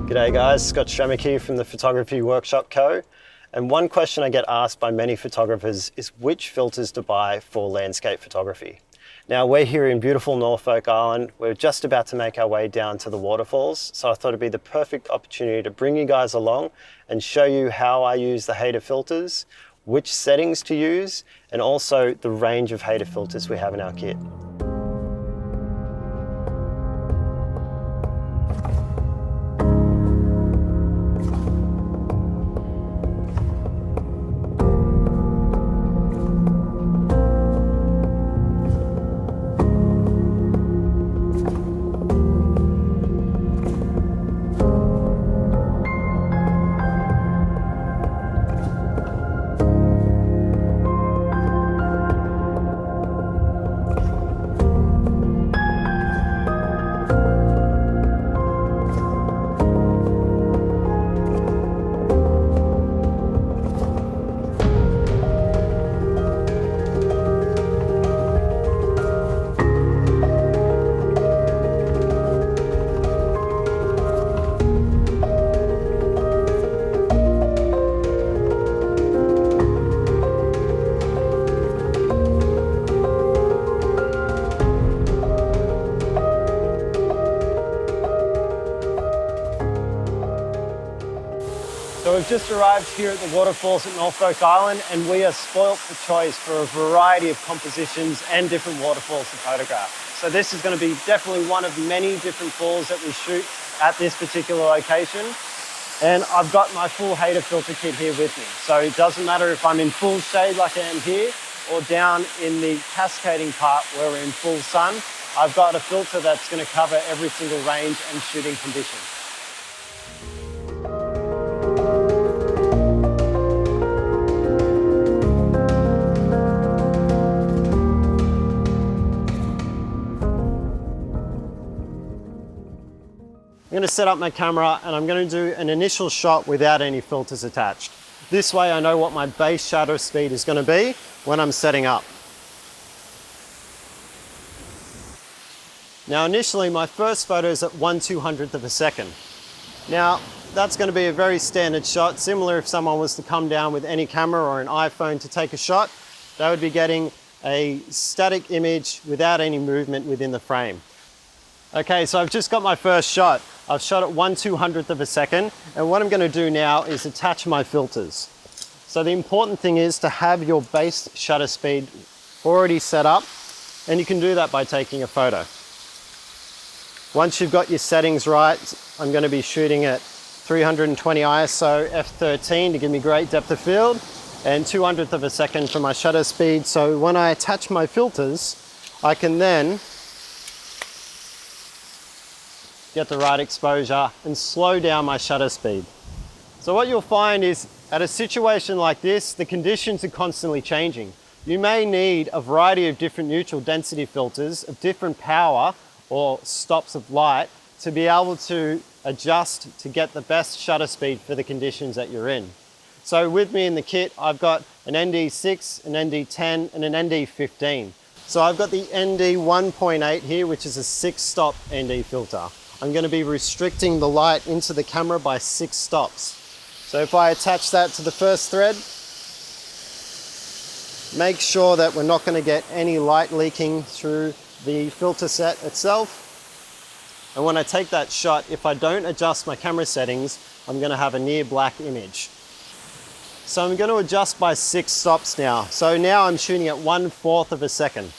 G'day guys, Scott Stramyk here from the Photography Workshop Co. And one question I get asked by many photographers is which filters to buy for landscape photography. Now we're here in beautiful Norfolk Island. We're just about to make our way down to the waterfalls. So I thought it'd be the perfect opportunity to bring you guys along and show you how I use the Haida filters, which settings to use, and also the range of Haida filters we have in our kit. So we've just arrived here at the waterfalls at Norfolk Island, and we are spoilt for choice for a variety of compositions and different waterfalls to photograph. So this is going to be definitely one of many different falls that we shoot at this particular location. And I've got my full Haida filter kit here with me. So it doesn't matter if I'm in full shade like I am here, or down in the cascading part where we're in full sun. I've got a filter that's going to cover every single range and shooting condition. I'm going to set up my camera and I'm going to do an initial shot without any filters attached. This way I know what my base shutter speed is going to be when I'm setting up. Now initially my first photo is at 1/200th of a second. Now that's going to be a very standard shot, similar if someone was to come down with any camera or an iPhone to take a shot, they would be getting a static image without any movement within the frame. Okay, so I've just got my first shot. I've shot at 1/200th of a second, and what I'm going to do now is attach my filters. So the important thing is to have your base shutter speed already set up, and you can do that by taking a photo. Once you've got your settings right, I'm going to be shooting at 320 ISO f13 to give me great depth of field, and 200th of a second for my shutter speed. So when I attach my filters, I can then get the right exposure and slow down my shutter speed. So what you'll find is at a situation like this, the conditions are constantly changing. You may need a variety of different neutral density filters of different power or stops of light to be able to adjust to get the best shutter speed for the conditions that you're in. So with me in the kit, I've got an ND6, an ND10 and an ND15. So I've got the ND 1.8 here, which is a 6-stop ND filter. I'm going to be restricting the light into the camera by 6 stops. So if I attach that to the first thread, make sure that we're not going to get any light leaking through the filter set itself. And when I take that shot, if I don't adjust my camera settings, I'm going to have a near black image. So I'm going to adjust by 6 stops now. So now I'm shooting at 1/4 of a second.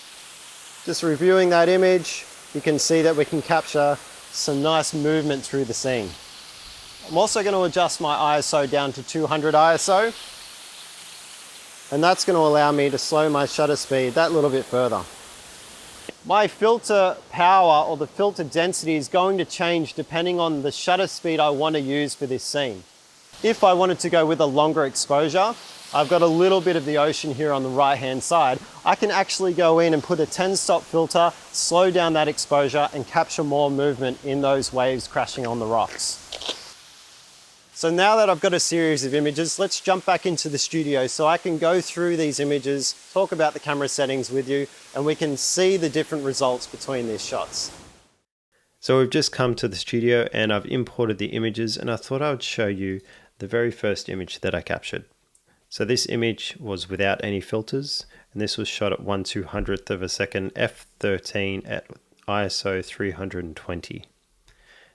Just reviewing that image, you can see that we can capture some nice movement through the scene. I'm also going to adjust my ISO down to 200 ISO, and that's going to allow me to slow my shutter speed that little bit further. My filter power or the filter density is going to change depending on the shutter speed I want to use for this scene. If I wanted to go with a longer exposure, I've got a little bit of the ocean here on the right hand side. I can actually go in and put a 10-stop filter, slow down that exposure and capture more movement in those waves crashing on the rocks. So now that I've got a series of images, let's jump back into the studio so I can go through these images, talk about the camera settings with you, and we can see the different results between these shots. So we've just come to the studio and I've imported the images, and I thought I would show you the very first image that I captured. So this image was without any filters, and this was shot at 1/200th of a second f/13 at ISO 320.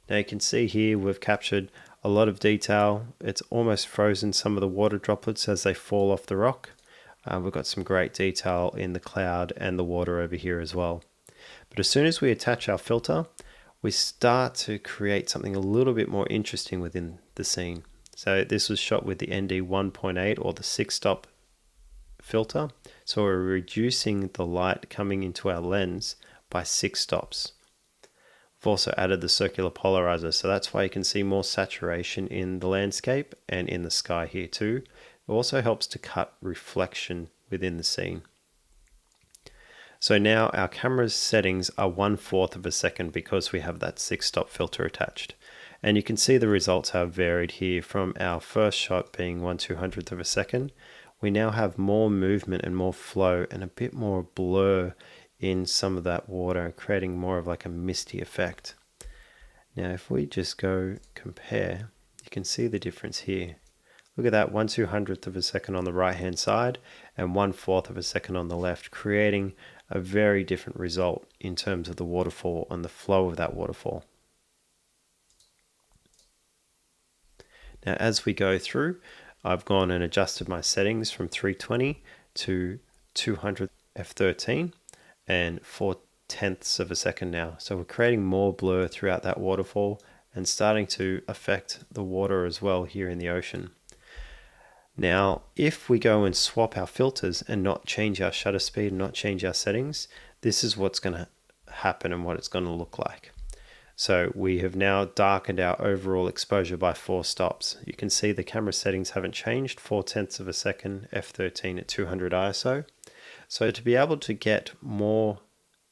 Now you can see here we've captured a lot of detail. It's almost frozen some of the water droplets as they fall off the rock. We've got some great detail in the cloud and the water over here as well. But as soon as we attach our filter, we start to create something a little bit more interesting within the scene. So this was shot with the ND 1.8 or the 6-stop filter. So we're reducing the light coming into our lens by 6 stops. We've also added the circular polarizer, so that's why you can see more saturation in the landscape and in the sky here too. It also helps to cut reflection within the scene. So now our camera's settings are 1/4 of a second because we have that 6-stop filter attached. And you can see the results have varied here from our first shot being 1/200th of a second. We now have more movement and more flow and a bit more blur in some of that water, creating more of like a misty effect. Now if we just go compare, you can see the difference here. Look at that, 1/200th of a second on the right hand side and 1/4 of a second on the left, creating a very different result in terms of the waterfall and the flow of that waterfall. Now as we go through, I've gone and adjusted my settings from 320 to 200 f/13 and 4/10ths of a second now. So we're creating more blur throughout that waterfall and starting to affect the water as well here in the ocean. Now, if we go and swap our filters and not change our shutter speed and not change our settings, this is what's going to happen and what it's going to look like. So we have now darkened our overall exposure by 4 stops. You can see the camera settings haven't changed, 4/10ths of a second, f/13 at 200 ISO. So to be able to get more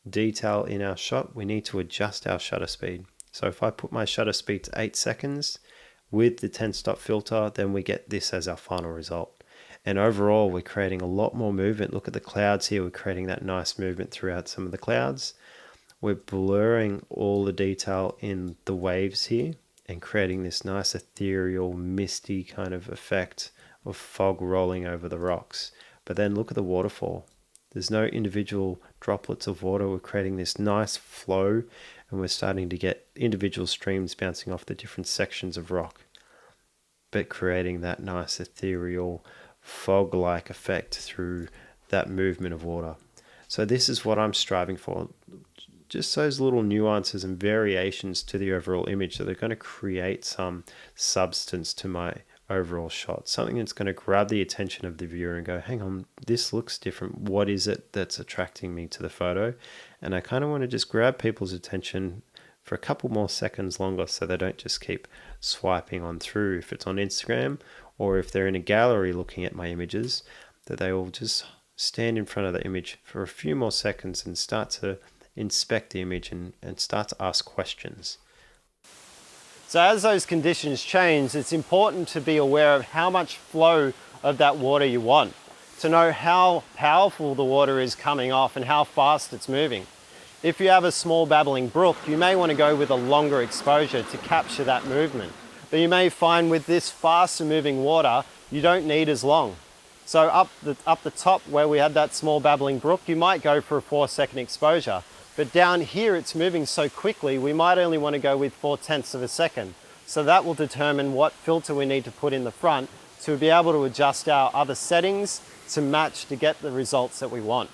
detail in our shot, we need to adjust our shutter speed. So if I put my shutter speed to 8 seconds, with the 10-stop filter, then we get this as our final result. And overall, we're creating a lot more movement. Look at the clouds here. We're creating that nice movement throughout some of the clouds. We're blurring all the detail in the waves here and creating this nice ethereal, misty kind of effect of fog rolling over the rocks. But then look at the waterfall. There's no individual droplets of water. We're creating this nice flow, and we're starting to get individual streams bouncing off the different sections of rock, but creating that nice ethereal fog-like effect through that movement of water. So this is what I'm striving for, just those little nuances and variations to the overall image that are going to create some substance to my overall shot, something that's going to grab the attention of the viewer and go, hang on, this looks different. What is it that's attracting me to the photo? And I kind of want to just grab people's attention for a couple more seconds longer so they don't just keep swiping on through if it's on Instagram, or if they're in a gallery looking at my images, that they will just stand in front of the image for a few more seconds and start to inspect the image and start to ask questions. So as those conditions change, it's important to be aware of how much flow of that water you want, to know how powerful the water is coming off and how fast it's moving. If you have a small babbling brook, you may want to go with a longer exposure to capture that movement. But you may find with this faster moving water, you don't need as long. So up the top where we had that small babbling brook, you might go for a 4-second exposure. But down here, it's moving so quickly, we might only want to go with 4/10ths of a second. So that will determine what filter we need to put in the front to be able to adjust our other settings to match to get the results that we want.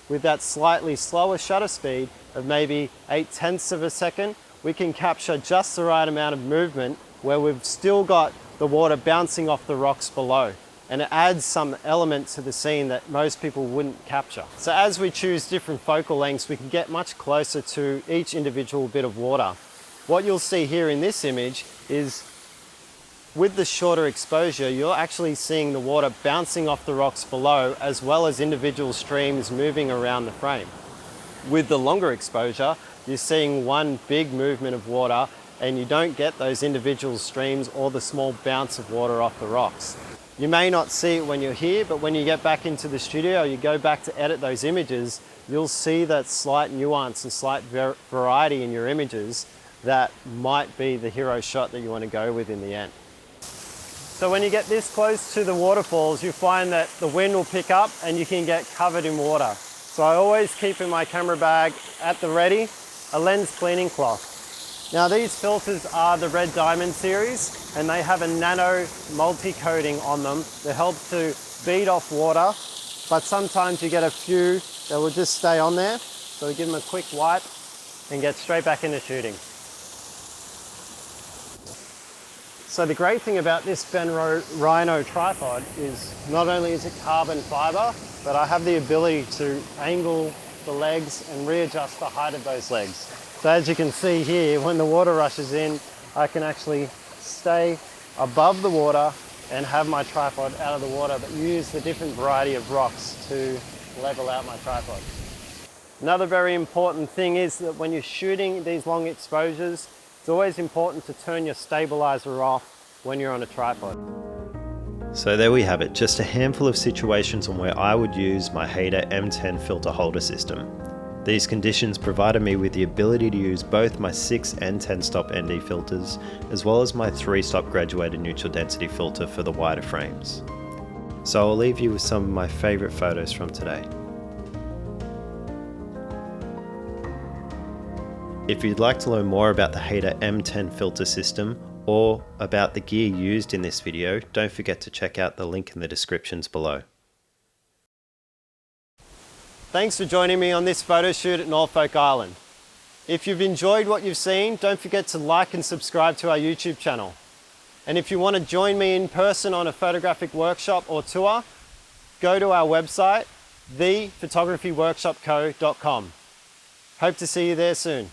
With that slightly slower shutter speed of maybe 8/10ths of a second, we can capture just the right amount of movement where we've still got the water bouncing off the rocks below. And it adds some element to the scene that most people wouldn't capture. So as we choose different focal lengths, we can get much closer to each individual bit of water. What you'll see here in this image is with the shorter exposure, you're actually seeing the water bouncing off the rocks below, as well as individual streams moving around the frame. With the longer exposure, you're seeing one big movement of water and you don't get those individual streams or the small bounce of water off the rocks. You may not see it when you're here, but when you get back into the studio, you go back to edit those images, you'll see that slight nuance and slight variety in your images that might be the hero shot that you want to go with in the end. So when you get this close to the waterfalls, you find that the wind will pick up and you can get covered in water. So I always keep in my camera bag at the ready a lens cleaning cloth. Now these filters are the Red Diamond series and they have a nano multi-coating on them that helps to bead off water, but sometimes you get a few that will just stay on there. So we give them a quick wipe and get straight back into shooting. So the great thing about this Ben Rhino tripod is not only is it carbon fiber, but I have the ability to angle the legs and readjust the height of those legs. So as you can see here, when the water rushes in, I can actually stay above the water and have my tripod out of the water, but use the different variety of rocks to level out my tripod. Another very important thing is that when you're shooting these long exposures, it's always important to turn your stabilizer off when you're on a tripod. So there we have it, just a handful of situations on where I would use my Haida M10 filter holder system. These conditions provided me with the ability to use both my 6 and 10 stop ND filters, as well as my 3 stop graduated neutral density filter for the wider frames. So I'll leave you with some of my favourite photos from today. If you'd like to learn more about the Haida M10 filter system or about the gear used in this video, don't forget to check out the link in the descriptions below. Thanks for joining me on this photo shoot at Norfolk Island. If you've enjoyed what you've seen, don't forget to like and subscribe to our YouTube channel. And if you want to join me in person on a photographic workshop or tour, go to our website, thephotographyworkshopco.com. Hope to see you there soon.